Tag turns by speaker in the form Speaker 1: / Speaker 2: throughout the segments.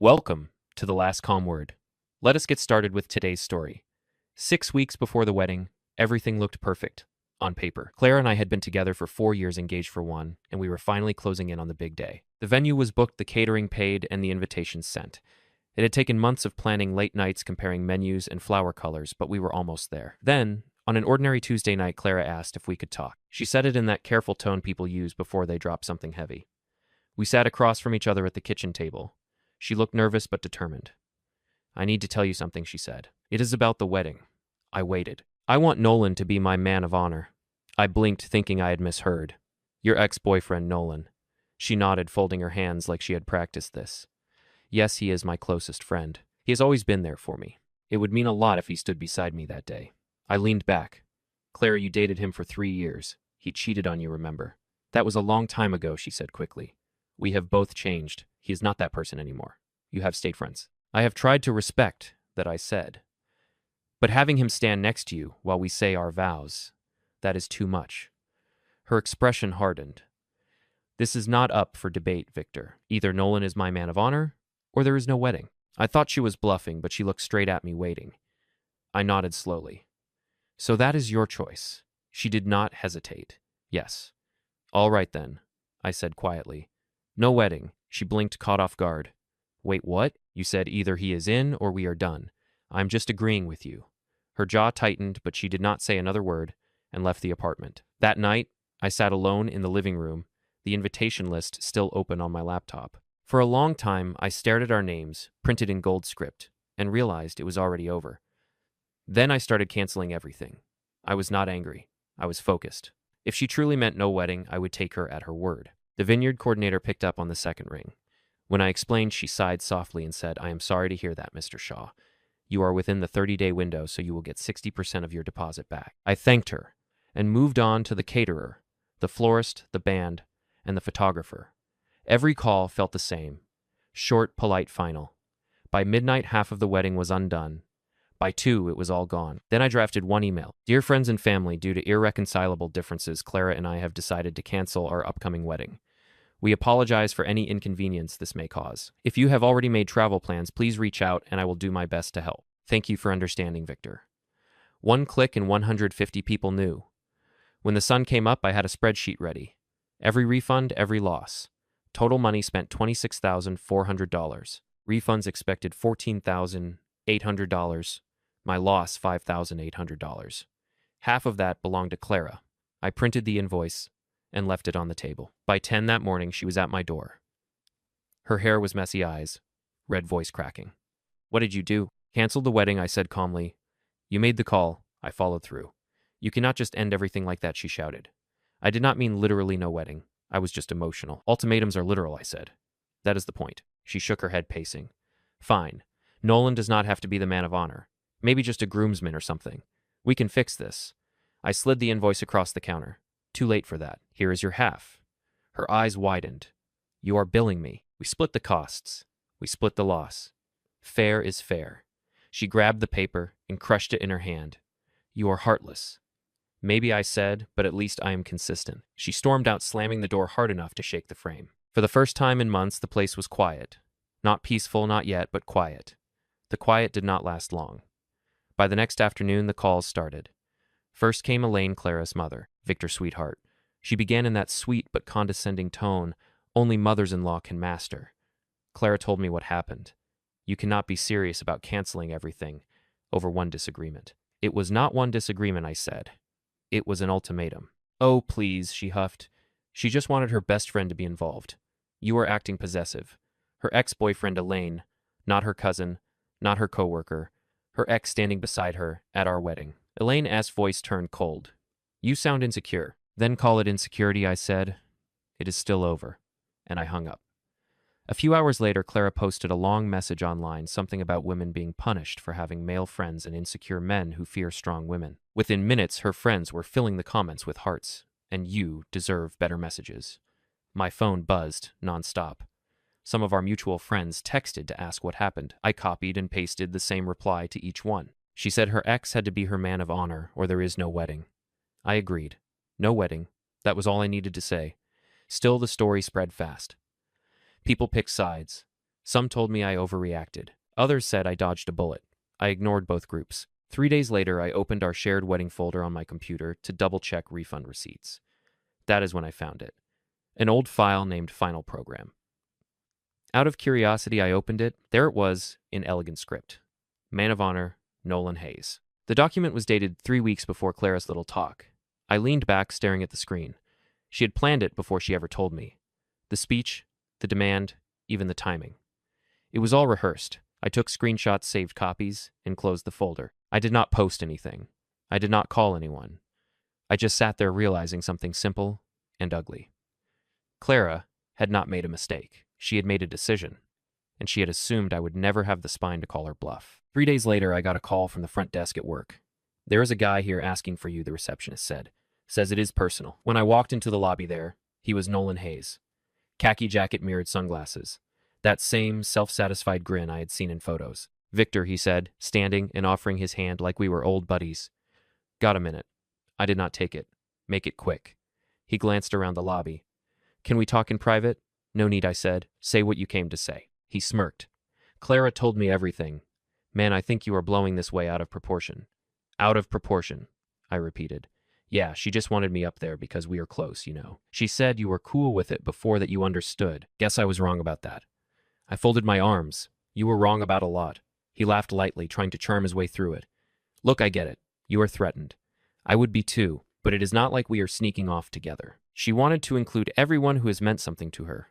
Speaker 1: Welcome to The Last Calm Word. Let us get started with today's story. 6 weeks before the wedding, everything looked perfect on paper. Clara and I had been together for 4 years, engaged for one, and we were finally closing in on the big day. The venue was booked, the catering paid, and the invitations sent. It had taken months of planning, late nights comparing menus and flower colors, but we were almost there. Then, on an ordinary Tuesday night, Clara asked if we could talk. She said it in that careful tone people use before they drop something heavy. We sat across from each other at the kitchen table. She looked nervous but determined. "I need to tell you something," she said. "It is about the wedding." I waited. "I want Nolan to be my man of honor." I blinked, thinking I had misheard. "Your ex-boyfriend, Nolan." She nodded, folding her hands like she had practiced this. "Yes, he is my closest friend. He has always been there for me. It would mean a lot if he stood beside me that day." I leaned back. "Clara, you dated him for 3 years. He cheated on you, remember?" "That was a long time ago," she said quickly. "We have both changed. He is not that person anymore. You have stayed friends." I have tried to respect that, I said. "But having him stand next to you while we say our vows, that is too much." Her expression hardened. "This is not up for debate, Victor. Either Nolan is my man of honor, or there is no wedding." I thought she was bluffing, but she looked straight at me, waiting. I nodded slowly. "So that is your choice." She did not hesitate. "Yes." "All right then," I said quietly. "No wedding." She blinked, caught off guard. "Wait, what? You said either he is in or we are done. I'm just agreeing with you." Her jaw tightened, but she did not say another word and left the apartment. That night, I sat alone in the living room, the invitation list still open on my laptop. For a long time, I stared at our names, printed in gold script, and realized it was already over. Then I started canceling everything. I was not angry. I was focused. If she truly meant no wedding, I would take her at her word. The vineyard coordinator picked up on the second ring. When I explained, she sighed softly and said, "I am sorry to hear that, Mr. Shaw. You are within the 30-day window, so you will get 60% of your deposit back." I thanked her and moved on to the caterer, the florist, the band, and the photographer. Every call felt the same. Short, polite, final. By midnight, half of the wedding was undone. By 2, it was all gone. Then I drafted one email. "Dear friends and family, due to irreconcilable differences, Clara and I have decided to cancel our upcoming wedding. We apologize for any inconvenience this may cause. If you have already made travel plans, please reach out and I will do my best to help. Thank you for understanding, Victor." One click and 150 people knew. When the sun came up, I had a spreadsheet ready. Every refund, every loss. Total money spent $26,400. Refunds expected $14,800. My loss, $5,800. Half of that belonged to Clara. I printed the invoice and left it on the table. By 10 that morning, she was at my door. Her hair was messy, eyes, red voice cracking. "What did you do?" "Canceled the wedding," I said calmly. "You made the call. I followed through." "You cannot just end everything like that," she shouted. "I did not mean literally no wedding. I was just emotional." "Ultimatums are literal," I said. "That is the point." She shook her head, pacing. "Fine. Nolan does not have to be the man of honor. Maybe just a groomsman or something. We can fix this." I slid the invoice across the counter. "Too late for that. Here is your half." Her eyes widened. "You are billing me." We split the costs. We split the loss. Fair is fair. She grabbed the paper and crushed it in her hand. "You are heartless." "Maybe," I said, "but at least I am consistent." She stormed out, slamming the door hard enough to shake the frame. For the first time in months, the place was quiet. Not peaceful, not yet, but quiet. The quiet did not last long. By the next afternoon, the calls started. First came Elaine, Clara's mother. "Victor, sweetheart." She began in that sweet but condescending tone only mothers-in-law can master. Clara told me what happened. "You cannot be serious about canceling everything over one disagreement." "It was not one disagreement," I said. "It was an ultimatum." "Oh, please," she huffed. She just wanted her best friend to be involved. "You are acting possessive." Her ex-boyfriend, Elaine, not her cousin, not her coworker, her ex standing beside her at our wedding. Elaine's voice turned cold. "You sound insecure." "Then call it insecurity," I said. "It is still over." And I hung up. A few hours later, Clara posted a long message online, something about women being punished for having male friends and insecure men who fear strong women. Within minutes, her friends were filling the comments with hearts, and "you deserve better" messages. My phone buzzed nonstop. Some of our mutual friends texted to ask what happened. I copied and pasted the same reply to each one. She said her ex had to be her man of honor, or there is no wedding. I agreed. No wedding. That was all I needed to say. Still, the story spread fast. People picked sides. Some told me I overreacted. Others said I dodged a bullet. I ignored both groups. 3 days later, I opened our shared wedding folder on my computer to double-check refund receipts. That is when I found it. An old file named Final Program. Out of curiosity, I opened it. There it was, in elegant script. Man of Honor, Nolan Hayes. The document was dated 3 weeks before Clara's little talk. I leaned back, staring at the screen. She had planned it before she ever told me. The speech, the demand, even the timing. It was all rehearsed. I took screenshots, saved copies, and closed the folder. I did not post anything. I did not call anyone. I just sat there realizing something simple and ugly. Clara had not made a mistake. She had made a decision, and she had assumed I would never have the spine to call her bluff. 3 days later, I got a call from the front desk at work. "There is a guy here asking for you," the receptionist said. "Says it is personal." When I walked into the lobby there, he was Nolan Hayes. Khaki jacket, mirrored sunglasses. That same self-satisfied grin I had seen in photos. "Victor," he said, standing and offering his hand like we were old buddies. "Got a minute?" I did not take it. "Make it quick." He glanced around the lobby. "Can we talk in private?" "No need," I said. "Say what you came to say." He smirked. "Clara told me everything. Man, I think you are blowing this way out of proportion." "Out of proportion," I repeated. "Yeah, she just wanted me up there because we are close, you know. She said you were cool with it before that you understood. Guess I was wrong about that." I folded my arms. "You were wrong about a lot." He laughed lightly, trying to charm his way through it. "Look, I get it. You are threatened. I would be too, but it is not like we are sneaking off together." She wanted to include everyone who has meant something to her.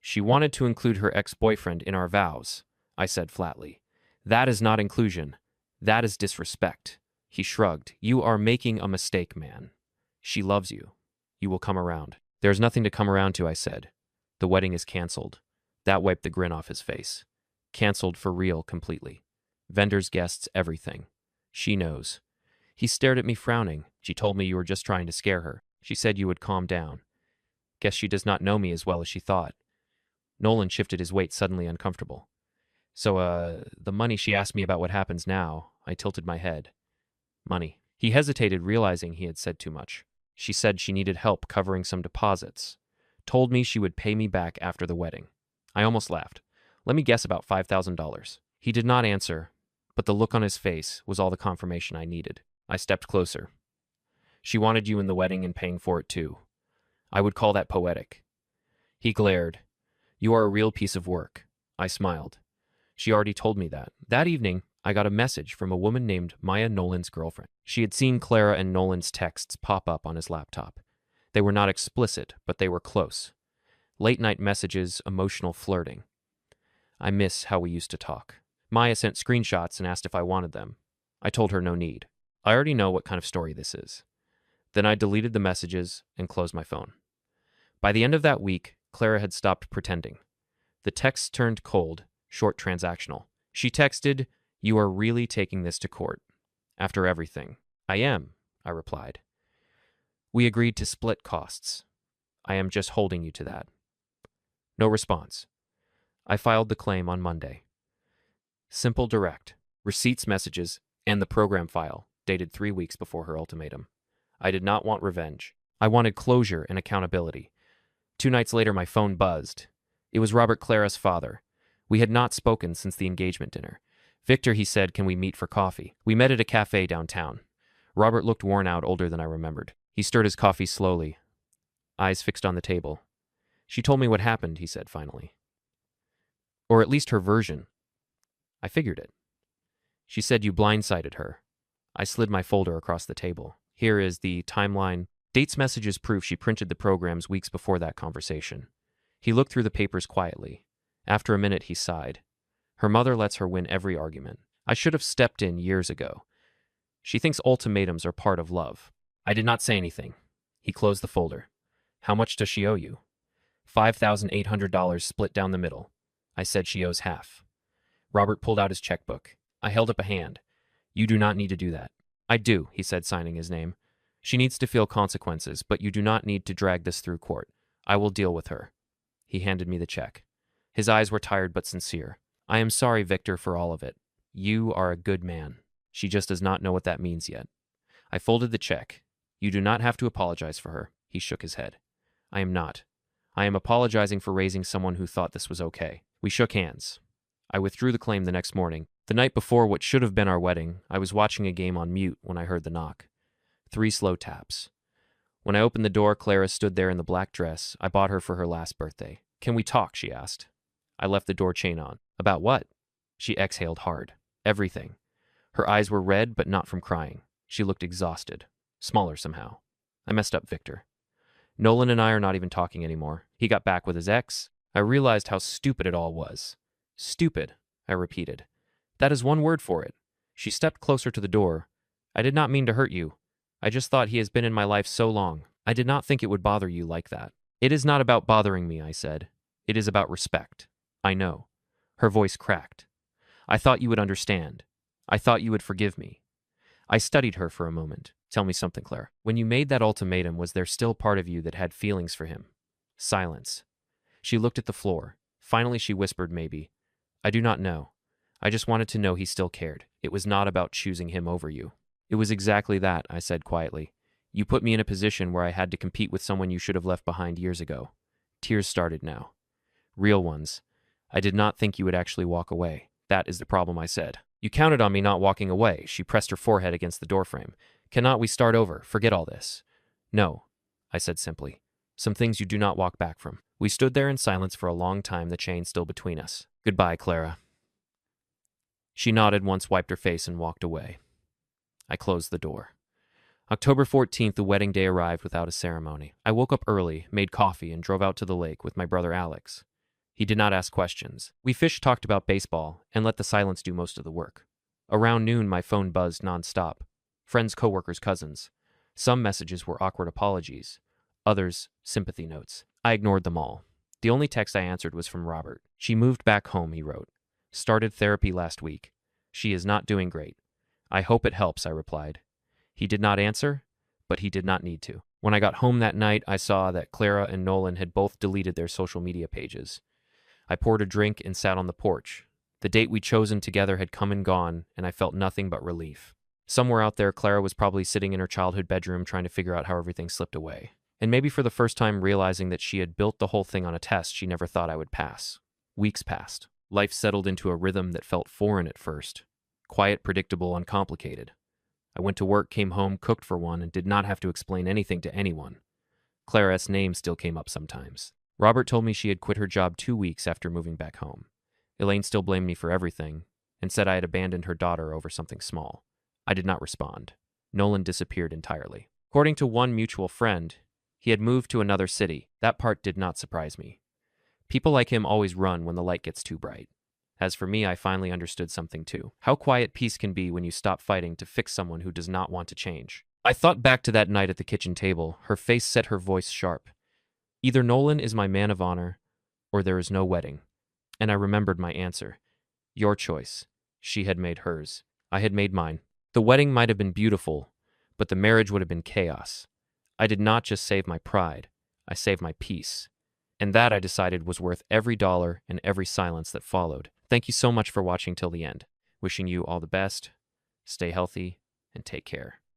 Speaker 1: She wanted to include her ex-boyfriend in our vows, I said flatly. "That is not inclusion. That is disrespect." He shrugged. "You are making a mistake, man. She loves you. You will come around." "There's nothing to come around to," I said. "The wedding is canceled." That wiped the grin off his face. Canceled for real, completely. Vendors, guests, everything. She knows. He stared at me, frowning. "She told me you were just trying to scare her. She said you would calm down. Guess she does not know me as well as she thought." Nolan shifted his weight, suddenly uncomfortable. "So, the money she asked me about what happens now." I tilted my head. "Money." He hesitated, realizing he had said too much. "She said she needed help covering some deposits. Told me she would pay me back after the wedding." I almost laughed. "Let me guess, about $5,000. He did not answer, but the look on his face was all the confirmation I needed. I stepped closer. "She wanted you in the wedding and paying for it too. I would call that poetic." He glared. "You are a real piece of work." I smiled. "She already told me that." That evening, I got a message from a woman named Maya, Nolan's girlfriend. She had seen Clara and Nolan's texts pop up on his laptop. They were not explicit, but they were close. Late-night messages, emotional flirting. "I miss how we used to talk." Maya sent screenshots and asked if I wanted them. I told her no need. I already know what kind of story this is. Then I deleted the messages and closed my phone. By the end of that week, Clara had stopped pretending. The texts turned cold, short, transactional. She texted, "You are really taking this to court. After everything." "I am," I replied. "We agreed to split costs. I am just holding you to that." No response. I filed the claim on Monday. Simple, direct. Receipts, messages, and the program file, dated 3 weeks before her ultimatum. I did not want revenge. I wanted closure and accountability. 2 nights later, my phone buzzed. It was Robert, Clara's father. We had not spoken since the engagement dinner. "Victor," he said, "can we meet for coffee?" We met at a cafe downtown. Robert looked worn out, older than I remembered. He stirred his coffee slowly, eyes fixed on the table. "She told me what happened," he said finally. "Or at least her version. I figured it. She said you blindsided her." I slid my folder across the table. Here is the timeline. Dates, messages prove she printed the programs weeks before that conversation. He looked through the papers quietly. After a minute, he sighed. Her mother lets her win every argument. I should have stepped in years ago. She thinks ultimatums are part of love. I did not say anything. He closed the folder. "How much does she owe you?" $5,800 split down the middle. I said she owes half. Robert pulled out his checkbook. I held up a hand. "You do not need to do that." "I do," he said, signing his name. "She needs to feel consequences, but you do not need to drag this through court. I will deal with her." He handed me the check. His eyes were tired but sincere. "I am sorry, Victor, for all of it. You are a good man. She just does not know what that means yet." I folded the check. "You do not have to apologize for her." He shook his head. "I am not. I am apologizing for raising someone who thought this was okay." We shook hands. I withdrew the claim the next morning. The night before what should have been our wedding, I was watching a game on mute when I heard the knock. 3 slow taps. When I opened the door, Clara stood there in the black dress I bought her for her last birthday. "Can we talk?" she asked. I left the door chain on. "About what?" She exhaled hard. "Everything." Her eyes were red, but not from crying. She looked exhausted. Smaller somehow. "I messed up, Victor. Nolan and I are not even talking anymore. He got back with his ex." I realized how stupid it all was. "Stupid," I repeated. "That is one word for it." She stepped closer to the door. "I did not mean to hurt you. I just thought he has been in my life so long. I did not think it would bother you like that." "It is not about bothering me," I said. "It is about respect." "I know." Her voice cracked. "I thought you would understand. I thought you would forgive me." I studied her for a moment. "Tell me something, Clara. When you made that ultimatum, was there still part of you that had feelings for him?" Silence. She looked at the floor. Finally, she whispered, "Maybe. I do not know. I just wanted to know he still cared. It was not about choosing him over you." "It was exactly that," I said quietly. "You put me in a position where I had to compete with someone you should have left behind years ago." Tears started now. Real ones. "I did not think you would actually walk away. That is the problem," I said. "You counted on me not walking away." She pressed her forehead against the doorframe. "Cannot we start over? Forget all this." "No," I said simply. "Some things you do not walk back from." We stood there in silence for a long time, the chain still between us. "Goodbye, Clara." She nodded once, wiped her face, and walked away. I closed the door. October 14th, the wedding day arrived without a ceremony. I woke up early, made coffee, and drove out to the lake with my brother Alex. He did not ask questions. We talked about baseball, and let the silence do most of the work. Around noon, my phone buzzed nonstop. Friends, coworkers, cousins. Some messages were awkward apologies. Others, sympathy notes. I ignored them all. The only text I answered was from Robert. "She moved back home," he wrote. "Started therapy last week. She is not doing great. I hope it helps," I replied. He did not answer, but he did not need to. When I got home that night, I saw that Clara and Nolan had both deleted their social media pages. I poured a drink and sat on the porch. The date we'd chosen together had come and gone, and I felt nothing but relief. Somewhere out there, Clara was probably sitting in her childhood bedroom trying to figure out how everything slipped away. And maybe for the first time realizing that she had built the whole thing on a test she never thought I would pass. Weeks passed. Life settled into a rhythm that felt foreign at first. Quiet, predictable, uncomplicated. I went to work, came home, cooked for one, and did not have to explain anything to anyone. Clara's name still came up sometimes. Robert told me she had quit her job 2 weeks after moving back home. Elaine still blamed me for everything, and said I had abandoned her daughter over something small. I did not respond. Nolan disappeared entirely. According to one mutual friend, he had moved to another city. That part did not surprise me. People like him always run when the light gets too bright. As for me, I finally understood something too. How quiet peace can be when you stop fighting to fix someone who does not want to change. I thought back to that night at the kitchen table. Her face set, her voice sharp. Either Nolan is my man of honor, or there is no wedding. And I remembered my answer. Your choice. She had made hers. I had made mine. The wedding might have been beautiful, but the marriage would have been chaos. I did not just save my pride, I saved my peace. And that, I decided, was worth every dollar and every silence that followed. Thank you so much for watching till the end. Wishing you all the best, stay healthy, and take care.